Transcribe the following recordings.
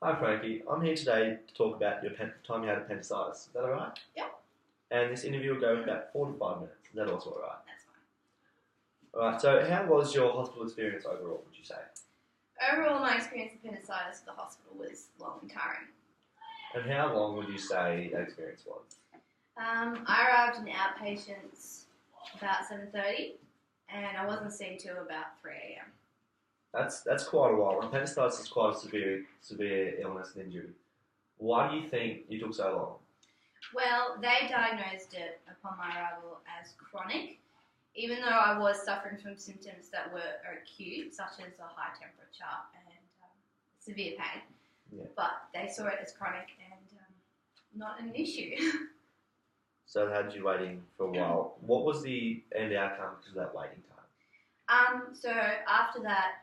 Hi Frankie, I'm here today to talk about your time you had appendicitis. Is that alright? Yep. And this interview will go for about 4 to 5 minutes. Is that also alright? That's fine. Alright, so how was your hospital experience overall, would you say? Overall, my experience with appendicitis at the hospital was long and tiring. And how long would you say that experience was? I arrived in outpatients about 7:30, and I wasn't seen till about 3 a.m. That's quite a while. Appendicitis is quite a severe illness and injury. Why do you think you took so long? Well, they diagnosed it upon my arrival as chronic, even though I was suffering from symptoms that were acute, such as a high temperature and severe pain. Yeah. But they saw it as chronic and not an issue. So they had you waiting for a while. What was the end outcome because of that waiting time? So after that,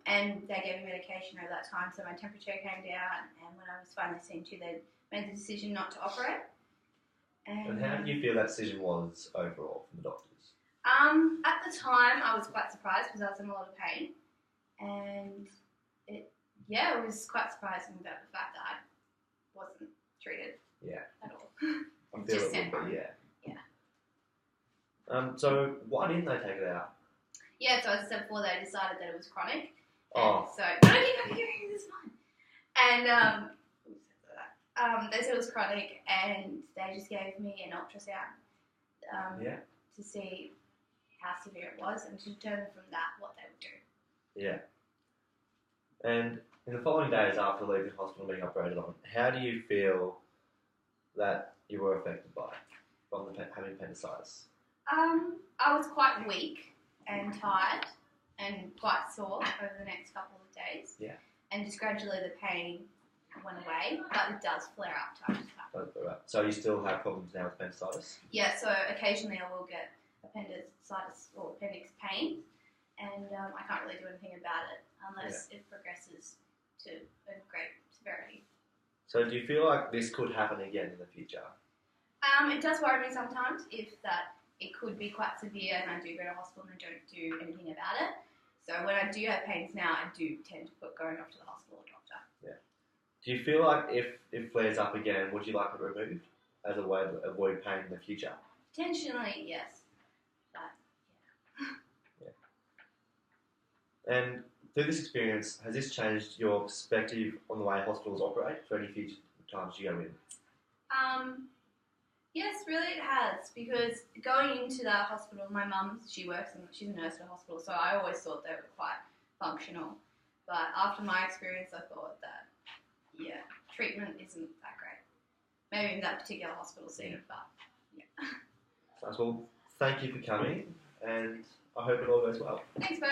and they gave me medication over that time, so my temperature came down, and when I was finally seen to, they made the decision not to operate. And how did you feel that decision was overall from the doctors? At the time, I was quite surprised because I was in a lot of pain, and it was quite surprising about the fact that I wasn't treated at all. I feel Just it would be, Yeah. So why didn't they take it out? Yeah, so as I said before, they decided that it was chronic. Oh. So, no, keep this is fine. And they said it was chronic, and they just gave me an ultrasound to see how severe it was and to determine from that what they would do. Yeah. And in the following days after leaving hospital and being operated on, how do you feel that you were affected by from having appendicitis? I was quite weak and tired and quite sore over the next couple of days. Yeah. And just gradually the pain went away, but it does flare up time to time. So you still have problems now with appendicitis? Yeah, so occasionally I will get appendicitis or appendix pain, and I can't really do anything about it unless it progresses to a great severity. So do you feel like this could happen again in the future? It does worry me sometimes if that it could be quite severe and I do go to hospital and they don't do anything about it. So when I do have pains now, I do tend to put going off to the hospital or doctor. Yeah. Do you feel like if it flares up again, would you like it removed as a way to avoid pain in the future? Potentially, yes. But, yeah. And through this experience, has this changed your perspective on the way hospitals operate for any future times you go in? Yes, really it has, because going into that hospital, my mum, she's a nurse at a hospital, so I always thought they were quite functional. But after my experience, I thought that, treatment isn't that great. Maybe in that particular hospital scene, but Well, thank you for coming, and I hope it all goes well. Thanks, Bo.